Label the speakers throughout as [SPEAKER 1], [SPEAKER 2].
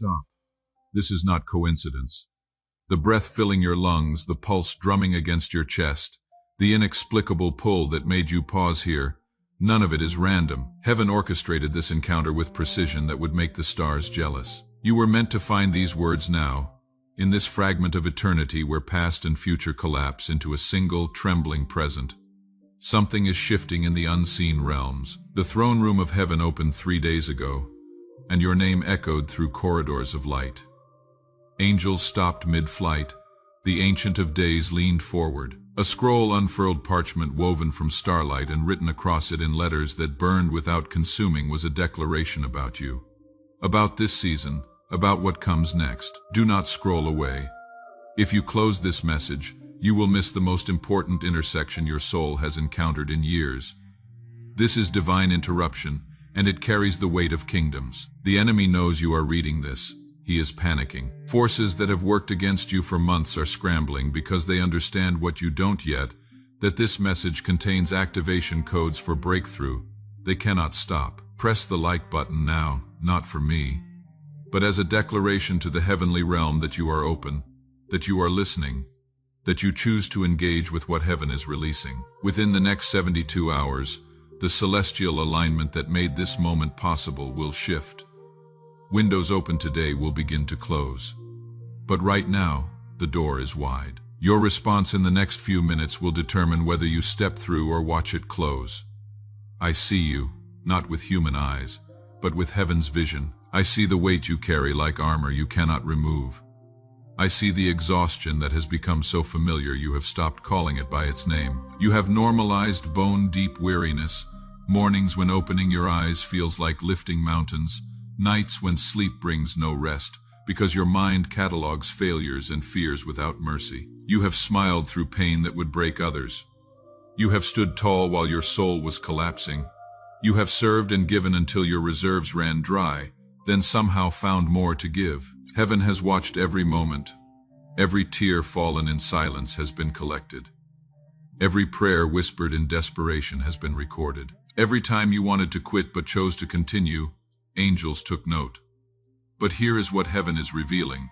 [SPEAKER 1] stop. This is not coincidence. The breath filling your lungs, the pulse drumming against your chest, the inexplicable pull that made you pause here, none of it is random. Heaven orchestrated this encounter with precision that would make the stars jealous. You were meant to find these words now, in this fragment of eternity where past and future collapse into a single, trembling present. Something is shifting in the unseen realms. The throne room of heaven opened 3 days ago, and your name echoed through corridors of light. Angels stopped mid-flight. The Ancient of Days leaned forward. A scroll unfurled parchment woven from starlight and written across it in letters that burned without consuming was a declaration about you. About this season, about what comes next. Do not scroll away. If you close this message, you will miss the most important intersection your soul has encountered in years. This is divine interruption, and it carries the weight of kingdoms. The enemy knows you are reading this. He is panicking. Forces that have worked against you for months are scrambling because they understand what you don't yet, that this message contains activation codes for breakthrough. They cannot stop. Press the like button now, not for me, but as a declaration to the heavenly realm that you are open, that you are listening, that you choose to engage with what heaven is releasing. Within the next 72 hours, the celestial alignment that made this moment possible will shift. Windows open today will begin to close. But right now, the door is wide. Your response in the next few minutes will determine whether you step through or watch it close. I see you, not with human eyes, but with heaven's vision. I see the weight you carry like armor you cannot remove. I see the exhaustion that has become so familiar you have stopped calling it by its name. You have normalized bone-deep weariness, mornings when opening your eyes feels like lifting mountains, nights when sleep brings no rest, because your mind catalogs failures and fears without mercy. You have smiled through pain that would break others. You have stood tall while your soul was collapsing. You have served and given until your reserves ran dry, then somehow found more to give. Heaven has watched every moment. Every tear fallen in silence has been collected. Every prayer whispered in desperation has been recorded. Every time you wanted to quit but chose to continue, angels took note. But here is what heaven is revealing.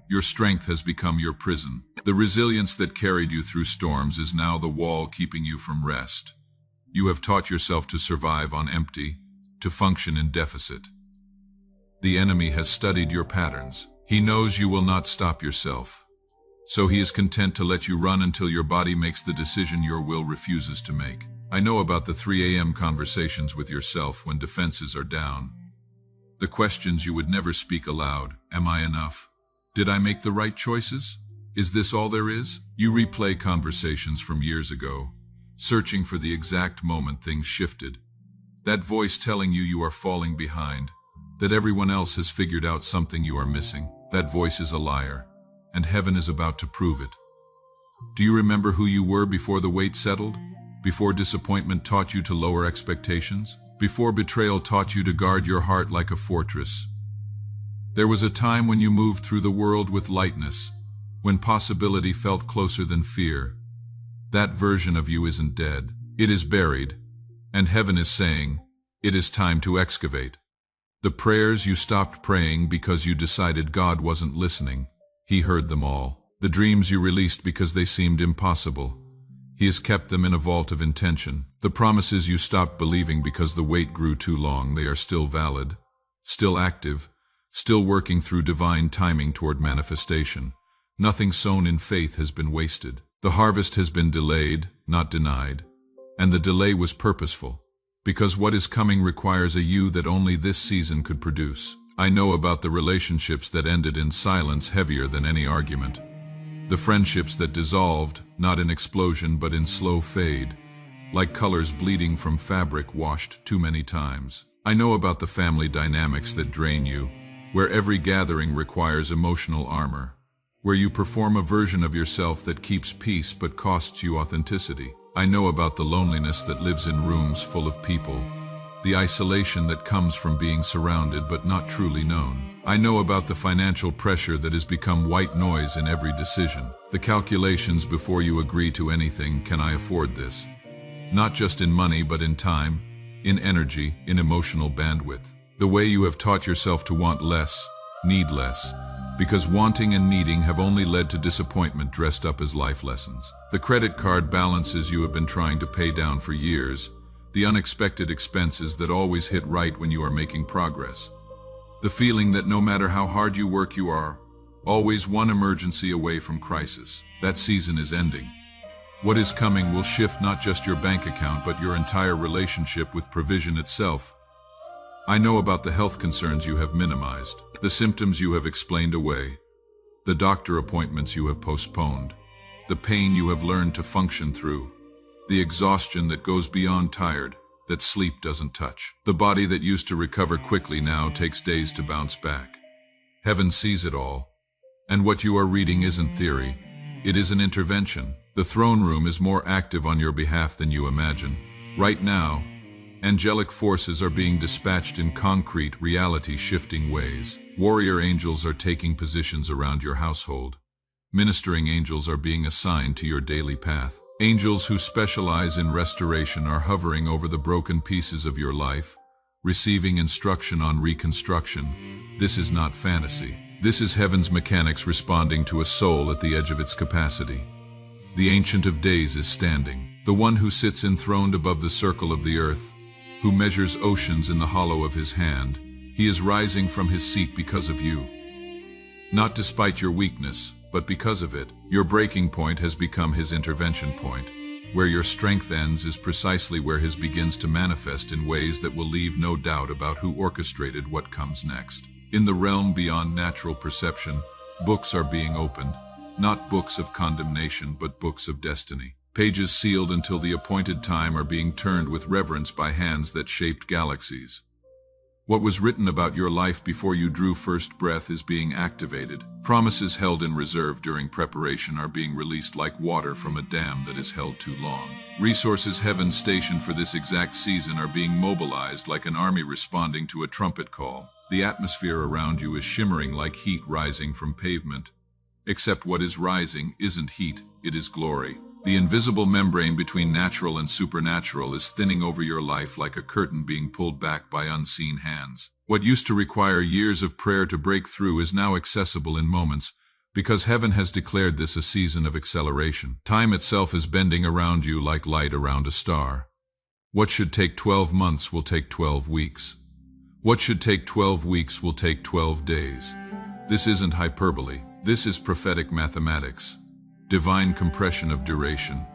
[SPEAKER 1] Your strength has become your prison. The resilience that carried you through storms is now the wall keeping you from rest. You have taught yourself to survive on empty, to function in deficit. The enemy has studied your patterns. He knows you will not stop yourself. So he is content to let you run until your body makes the decision your will refuses to make. I know about the 3 a.m. conversations with yourself when defenses are down. The questions you would never speak aloud. Am I enough? Did I make the right choices? Is this all there is? You replay conversations from years ago, searching for the exact moment things shifted. That voice telling you are falling behind, that everyone else has figured out something you are missing. That voice is a liar, and heaven is about to prove it. Do you remember who you were before the weight settled? Before disappointment taught you to lower expectations? Before betrayal taught you to guard your heart like a fortress? There was a time when you moved through the world with lightness, when possibility felt closer than fear. That version of you isn't dead. It is buried, and heaven is saying, it is time to excavate. The prayers you stopped praying because you decided God wasn't listening, He heard them all. The dreams you released because they seemed impossible, He has kept them in a vault of intention. The promises you stopped believing because the wait grew too long, they are still valid, still active, still working through divine timing toward manifestation. Nothing sown in faith has been wasted. The harvest has been delayed, not denied, and the delay was purposeful, because what is coming requires a you that only this season could produce. I know about the relationships that ended in silence heavier than any argument. The friendships that dissolved, not in explosion but in slow fade, like colors bleeding from fabric washed too many times. I know about the family dynamics that drain you, where every gathering requires emotional armor, where you perform a version of yourself that keeps peace but costs you authenticity. I know about the loneliness that lives in rooms full of people, the isolation that comes from being surrounded but not truly known. I know about the financial pressure that has become white noise in every decision. The calculations before you agree to anything, can I afford this? Not just in money but in time, in energy, in emotional bandwidth. The way you have taught yourself to want less, need less, because wanting and needing have only led to disappointment dressed up as life lessons. The credit card balances you have been trying to pay down for years, the unexpected expenses that always hit right when you are making progress. The feeling that no matter how hard you work, you are always one emergency away from crisis. That season is ending. What is coming will shift not just your bank account, but your entire relationship with provision itself. I know about the health concerns you have minimized, the symptoms you have explained away, the doctor appointments you have postponed, the pain you have learned to function through, the exhaustion that goes beyond tired, that sleep doesn't touch. The body that used to recover quickly now takes days to bounce back. Heaven sees it all. And what you are reading isn't theory. It is an intervention. The throne room is more active on your behalf than you imagine. Right now, angelic forces are being dispatched in concrete, reality-shifting ways. Warrior angels are taking positions around your household. Ministering angels are being assigned to your daily path. Angels who specialize in restoration are hovering over the broken pieces of your life, receiving instruction on reconstruction. This is not fantasy. This is heaven's mechanics responding to a soul at the edge of its capacity. The Ancient of Days is standing, the one who sits enthroned above the circle of the earth, who measures oceans in the hollow of his hand. He is rising from his seat because of you. Not despite your weakness, but because of it. Your breaking point has become his intervention point. Where your strength ends is precisely where his begins to manifest in ways that will leave no doubt about who orchestrated what comes next. In the realm beyond natural perception, books are being opened, not books of condemnation, but books of destiny. Pages sealed until the appointed time are being turned with reverence by hands that shaped galaxies. What was written about your life before you drew first breath is being activated. Promises held in reserve during preparation are being released like water from a dam that is held too long. Resources heaven stationed for this exact season are being mobilized like an army responding to a trumpet call. The atmosphere around you is shimmering like heat rising from pavement. Except what is rising isn't heat, it is glory. The invisible membrane between natural and supernatural is thinning over your life like a curtain being pulled back by unseen hands. What used to require years of prayer to break through is now accessible in moments, because heaven has declared this a season of acceleration. Time itself is bending around you like light around a star. What should take 12 months will take 12 weeks. What should take 12 weeks will take 12 days. This isn't hyperbole. This is prophetic mathematics. Divine compression of duration.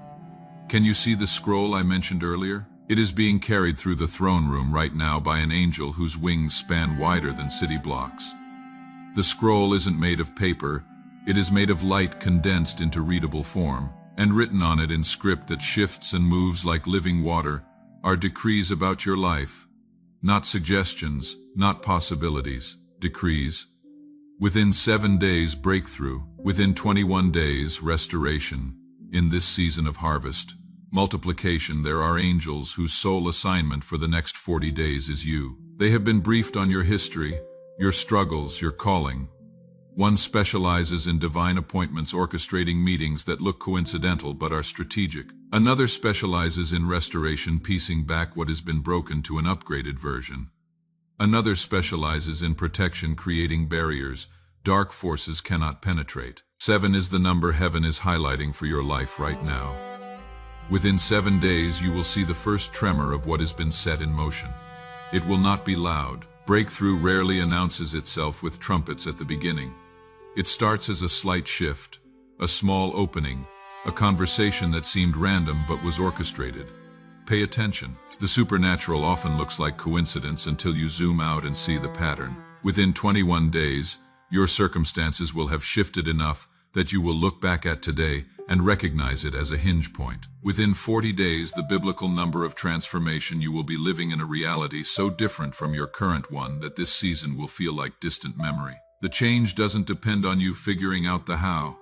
[SPEAKER 1] Can you see the scroll I mentioned earlier? It is being carried through the throne room right now by an angel whose wings span wider than city blocks. The scroll isn't made of paper, it is made of light condensed into readable form, and written on it in script that shifts and moves like living water are decrees about your life. Not suggestions, not possibilities, decrees. Within 7 days, breakthrough. Within 21 days, restoration. In this season of harvest, multiplication, there are angels whose sole assignment for the next 40 days is you. They have been briefed on your history, your struggles, your calling. One specializes in divine appointments, orchestrating meetings that look coincidental but are strategic. Another specializes in restoration, piecing back what has been broken to an upgraded version. Another specializes in protection, creating barriers dark forces cannot penetrate. 7 is the number heaven is highlighting for your life right now. Within 7 days, you will see the first tremor of what has been set in motion. It will not be loud. Breakthrough rarely announces itself with trumpets at the beginning. It starts as a slight shift, a small opening, a conversation that seemed random but was orchestrated. Pay attention. The supernatural often looks like coincidence until you zoom out and see the pattern. Within 21 days, your circumstances will have shifted enough that you will look back at today and recognize it as a hinge point. Within 40 days, the biblical number of transformation, you will be living in a reality so different from your current one that this season will feel like distant memory. The change doesn't depend on you figuring out the how.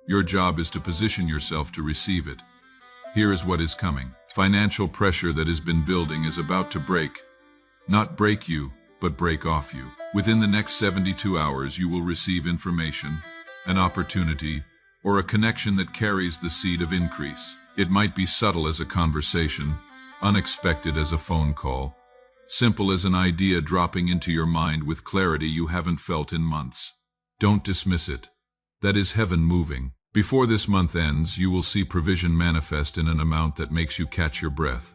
[SPEAKER 1] Your job is to position yourself to receive it. Here is what is coming. Financial pressure that has been building is about to break. Not break you, but break off you. Within the next 72 hours, you will receive information, an opportunity, or a connection that carries the seed of increase. It might be subtle as a conversation, unexpected as a phone call, simple as an idea dropping into your mind with clarity you haven't felt in months. Don't dismiss it. That is heaven moving. Before this month ends, you will see provision manifest in an amount that makes you catch your breath.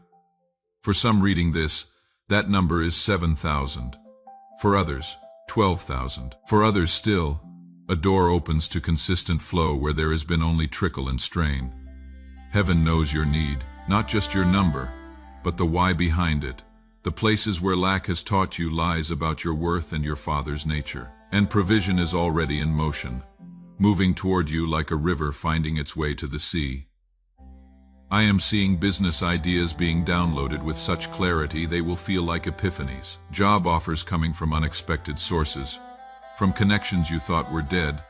[SPEAKER 1] For some reading this, that number is 7,000. For others, 12,000. For others still, a door opens to consistent flow where there has been only trickle and strain. Heaven knows your need, not just your number, but the why behind it. The places where lack has taught you lies about your worth and your Father's nature. And provision is already in motion, moving toward you like a river finding its way to the sea. I am seeing business ideas being downloaded with such clarity they will feel like epiphanies. Job offers coming from unexpected sources, from connections you thought were dead,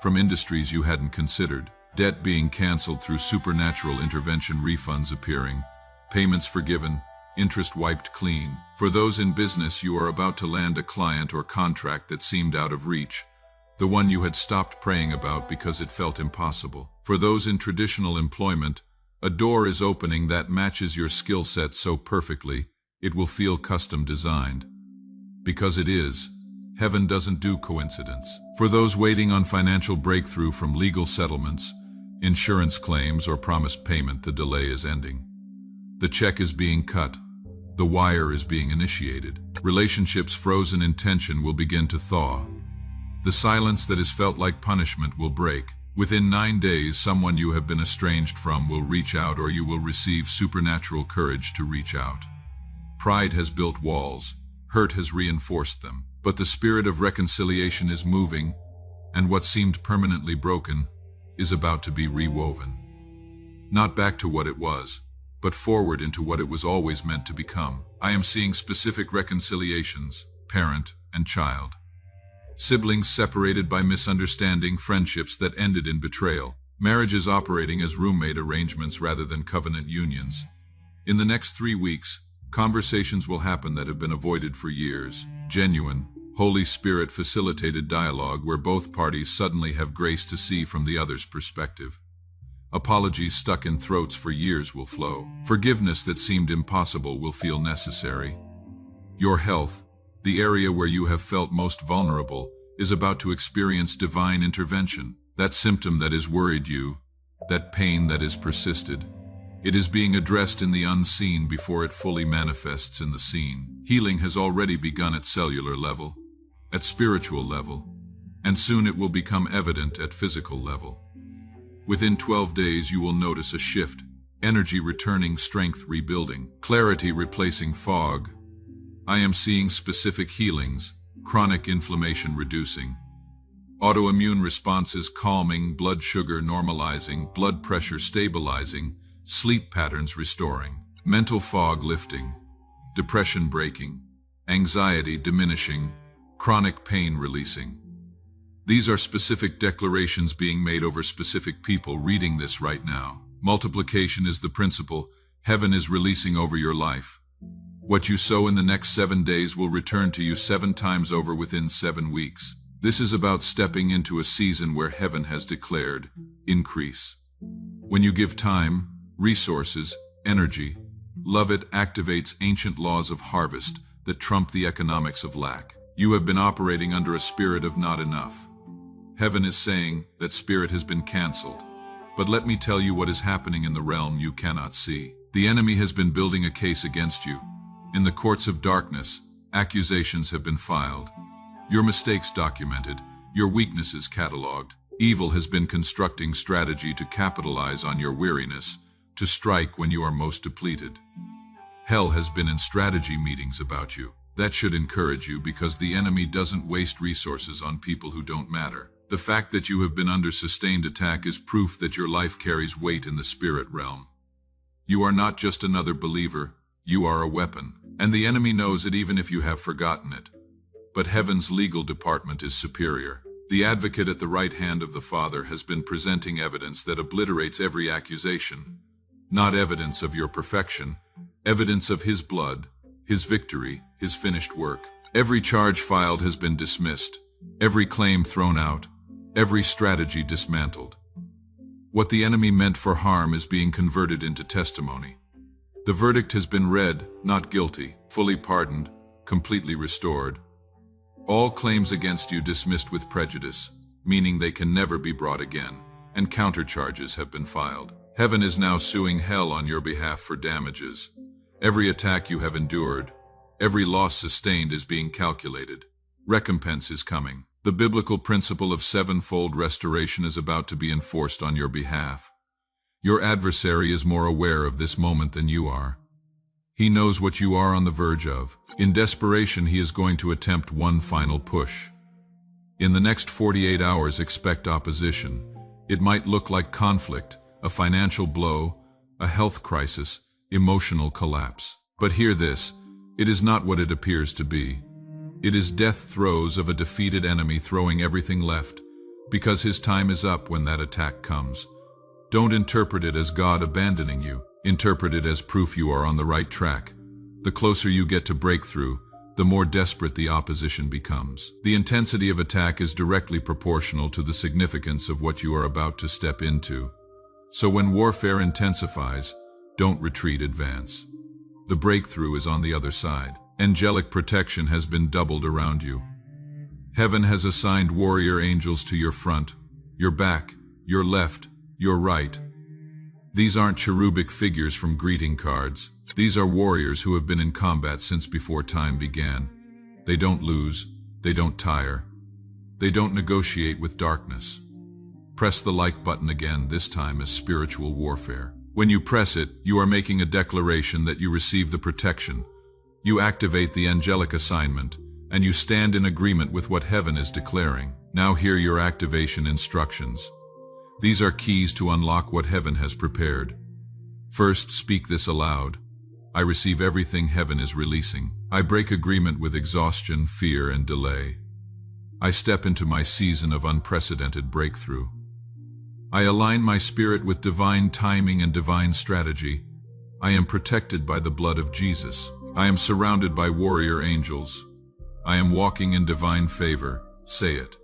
[SPEAKER 1] from industries you hadn't considered, debt being canceled through supernatural intervention, refunds appearing, payments forgiven, interest wiped clean. For those in business, you are about to land a client or contract that seemed out of reach, the one you had stopped praying about because it felt impossible. For those in traditional employment, a door is opening that matches your skill set so perfectly, it will feel custom designed. Because it is. Heaven doesn't do coincidence. For those waiting on financial breakthrough from legal settlements, insurance claims, or promised payment, the delay is ending. The check is being cut. The wire is being initiated. Relationships frozen in tension will begin to thaw. The silence that has felt like punishment will break. Within 9 days, someone you have been estranged from will reach out, or you will receive supernatural courage to reach out. Pride has built walls. Hurt has reinforced them. But the spirit of reconciliation is moving, and what seemed permanently broken is about to be rewoven. Not back to what it was, but forward into what it was always meant to become. I am seeing specific reconciliations, parent and child. Siblings separated by misunderstanding, friendships that ended in betrayal, marriages operating as roommate arrangements rather than covenant unions. In the next 3 weeks, conversations will happen that have been avoided for years. Genuine, Holy Spirit facilitated dialogue where both parties suddenly have grace to see from the other's perspective. Apologies stuck in throats for years will flow. Forgiveness that seemed impossible will feel necessary. Your health, the area where you have felt most vulnerable, is about to experience divine intervention. That symptom that has worried you, that pain that has persisted, it is being addressed in the unseen before it fully manifests in the seen. Healing has already begun at cellular level, at spiritual level, and soon it will become evident at physical level. Within 12 days you will notice a shift, energy returning, strength rebuilding, clarity replacing fog. I am seeing specific healings, chronic inflammation reducing, autoimmune responses calming, blood sugar normalizing, blood pressure stabilizing, sleep patterns restoring, mental fog lifting, depression breaking, anxiety diminishing, chronic pain releasing. These are specific declarations being made over specific people reading this right now. Multiplication is the principle heaven is releasing over your life. What you sow in the next 7 days will return to you 7 times over within 7 weeks. This is about stepping into a season where heaven has declared increase. When you give time, resources, energy, love, it activates ancient laws of harvest that trump the economics of lack. You have been operating under a spirit of not enough. Heaven is saying that spirit has been canceled. But let me tell you what is happening in the realm you cannot see. The enemy has been building a case against you. In the courts of darkness, accusations have been filed. Your mistakes documented, your weaknesses cataloged. Evil has been constructing strategy to capitalize on your weariness, to strike when you are most depleted. Hell has been in strategy meetings about you. That should encourage you, because the enemy doesn't waste resources on people who don't matter. The fact that you have been under sustained attack is proof that your life carries weight in the spirit realm. You are not just another believer, you are a weapon. And the enemy knows it even if you have forgotten it. But heaven's legal department is superior. The advocate at the right hand of the Father has been presenting evidence that obliterates every accusation. Not evidence of your perfection, evidence of His blood, His victory, His finished work. Every charge filed has been dismissed, every claim thrown out, every strategy dismantled. What the enemy meant for harm is being converted into testimony. The verdict has been read, not guilty, fully pardoned, completely restored. All claims against you dismissed with prejudice, meaning they can never be brought again, and countercharges have been filed. Heaven is now suing hell on your behalf for damages. Every attack you have endured, every loss sustained is being calculated. Recompense is coming. The biblical principle of sevenfold restoration is about to be enforced on your behalf. Your adversary is more aware of this moment than you are. He knows what you are on the verge of. In desperation, he is going to attempt one final push. In the next 48 hours, expect opposition. It might look like conflict, a financial blow, a health crisis, emotional collapse. But hear this, it is not what it appears to be. It is death throes of a defeated enemy throwing everything left, because his time is up when that attack comes. Don't interpret it as God abandoning you. Interpret it as proof you are on the right track. The closer you get to breakthrough, the more desperate the opposition becomes. The intensity of attack is directly proportional to the significance of what you are about to step into. So when warfare intensifies, don't retreat, advance. The breakthrough is on the other side. Angelic protection has been doubled around you. Heaven has assigned warrior angels to your front, your back, your left, your right. These aren't cherubic figures from greeting cards. These are warriors who have been in combat since before time began. They don't lose. They don't tire. They don't negotiate with darkness. Press the like button again, this time as spiritual warfare. When you press it, you are making a declaration that you receive the protection. You activate the angelic assignment, and you stand in agreement with what heaven is declaring. Now hear your activation instructions. These are keys to unlock what heaven has prepared. First, speak this aloud. I receive everything heaven is releasing. I break agreement with exhaustion, fear, and delay. I step into my season of unprecedented breakthrough. I align my spirit with divine timing and divine strategy. I am protected by the blood of Jesus. I am surrounded by warrior angels. I am walking in divine favor. Say it.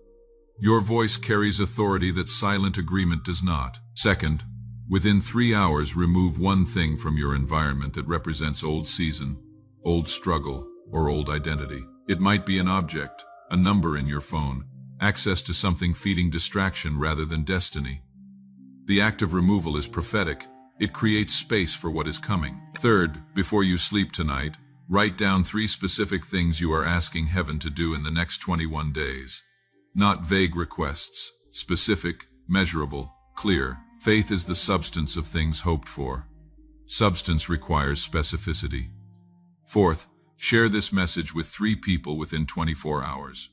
[SPEAKER 1] Your voice carries authority that silent agreement does not. Second, within 3 hours, remove one thing from your environment that represents old season, old struggle, or old identity. It might be an object, a number in your phone, access to something feeding distraction rather than destiny. The act of removal is prophetic. It creates space for what is coming. Third, before you sleep tonight, write down 3 specific things you are asking heaven to do in the next 21 days. Not vague requests, specific, measurable, clear. Faith is the substance of things hoped for. Substance requires specificity. Fourth, share this message with 3 people within 24 hours.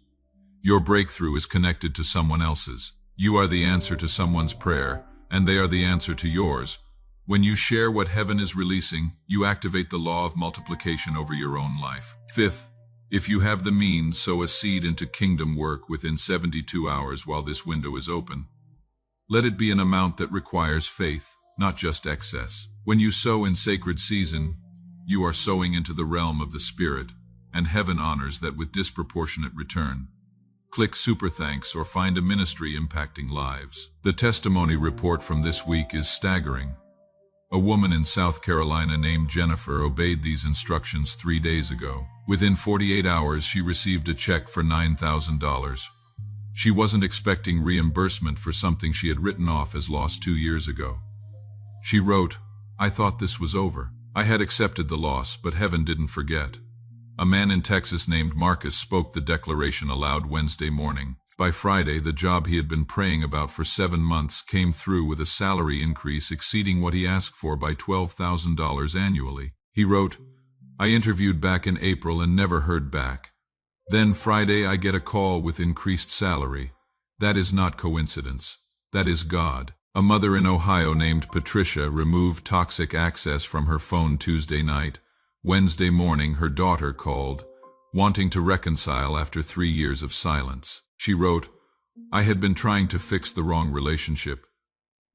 [SPEAKER 1] Your breakthrough is connected to someone else's. You are the answer to someone's prayer, and they are the answer to yours. When you share what heaven is releasing, you activate the law of multiplication over your own life. Fifth, if you have the means, sow a seed into kingdom work within 72 hours while this window is open. Let it be an amount that requires faith, not just excess. When you sow in sacred season, you are sowing into the realm of the Spirit, and heaven honors that with disproportionate return. Click Super Thanks or find a ministry impacting lives. The testimony report from this week is staggering. A woman in South Carolina named Jennifer obeyed these instructions 3 days ago. Within 48 hours, she received a check for $9,000. She wasn't expecting reimbursement for something she had written off as lost 2 years ago. She wrote, "I thought this was over. I had accepted the loss, but heaven didn't forget." A man in Texas named Marcus spoke the declaration aloud Wednesday morning. By Friday, the job he had been praying about for 7 months came through with a salary increase exceeding what he asked for by $12,000 annually. He wrote, "I interviewed back in April and never heard back. Then Friday I get a call with increased salary. That is not coincidence. That is God." A mother in Ohio named Patricia removed toxic access from her phone Tuesday night. Wednesday morning, her daughter called, wanting to reconcile after 3 years of silence. She wrote, "I had been trying to fix the wrong relationship.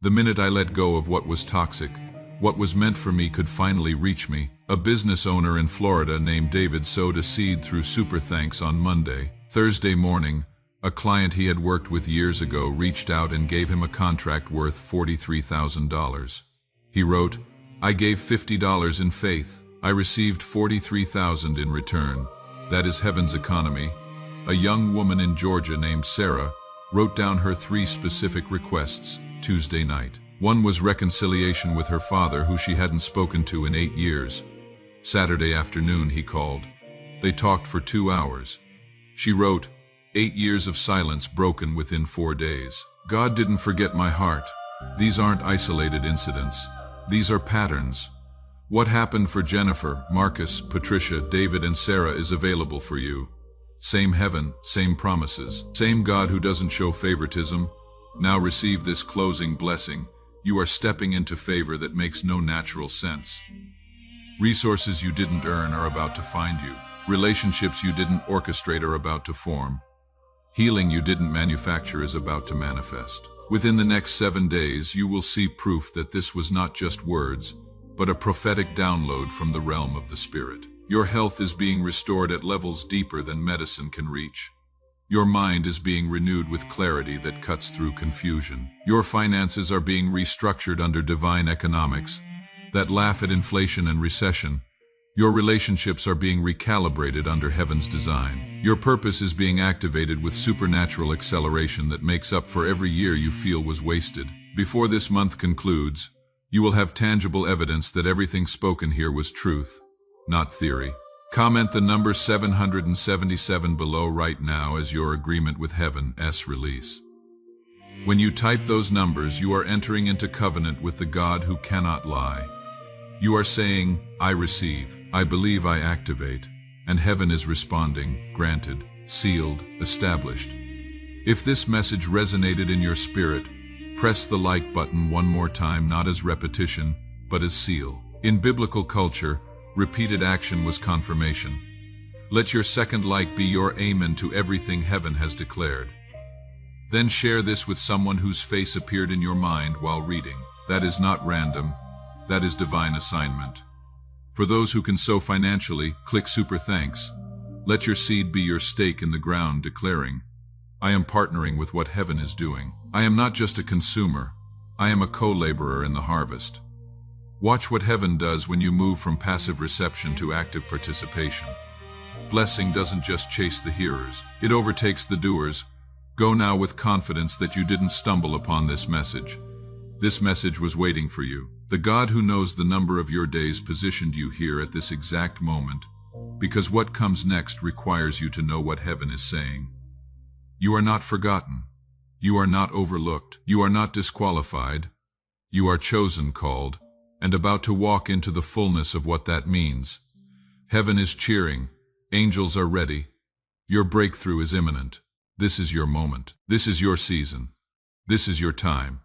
[SPEAKER 1] The minute I let go of what was toxic, what was meant for me could finally reach me." A business owner in Florida named David sowed a seed through Super Thanks on Monday. Thursday morning, a client he had worked with years ago reached out and gave him a contract worth $43,000. He wrote, I gave $50 in faith. I received $43,000 in return. That is heaven's economy. A young woman in Georgia named Sarah wrote down her 3 specific requests Tuesday night. One was reconciliation with her father, who she hadn't spoken to in 8 years. Saturday afternoon he called. They talked for 2 hours. She wrote, 8 years of silence broken within 4 days. God didn't forget my heart. These aren't isolated incidents. These are patterns. What happened for Jennifer, Marcus, Patricia, David, and Sarah is available for you. Same heaven, same promises. Same God who doesn't show favoritism. Now receive this closing blessing. You are stepping into favor that makes no natural sense. Resources you didn't earn are about to find you. Relationships you didn't orchestrate are about to form. Healing you didn't manufacture is about to manifest. Within the next 7 days, you will see proof that this was not just words, but a prophetic download from the realm of the Spirit. Your health is being restored at levels deeper than medicine can reach. Your mind is being renewed with clarity that cuts through confusion. Your finances are being restructured under divine economics that laugh at inflation and recession. Your relationships are being recalibrated under heaven's design. Your purpose is being activated with supernatural acceleration that makes up for every year you feel was wasted. Before this month concludes, you will have tangible evidence that everything spoken here was truth, not theory. Comment the number 777 below right now as your agreement with heaven's release. When you type those numbers, you are entering into covenant with the God who cannot lie. You are saying, I receive, I believe, I activate, and heaven is responding, granted, sealed, established. If this message resonated in your spirit, press the like button one more time, not as repetition, but as seal. In biblical culture, repeated action was confirmation. Let your second like be your amen to everything heaven has declared. Then share this with someone whose face appeared in your mind while reading. That is not random. That is divine assignment. For those who can sow financially, click Super Thanks. Let your seed be your stake in the ground, declaring, I am partnering with what heaven is doing. I am not just a consumer. I am a co-laborer in the harvest. Watch what heaven does when you move from passive reception to active participation. Blessing doesn't just chase the hearers. It overtakes the doers. Go now with confidence that you didn't stumble upon this message. This message was waiting for you. The God who knows the number of your days positioned you here at this exact moment, because what comes next requires you to know what heaven is saying. You are not forgotten. You are not overlooked. You are not disqualified. You are chosen, called, and about to walk into the fullness of what that means. Heaven is cheering. Angels are ready. Your breakthrough is imminent. This is your moment. This is your season. This is your time.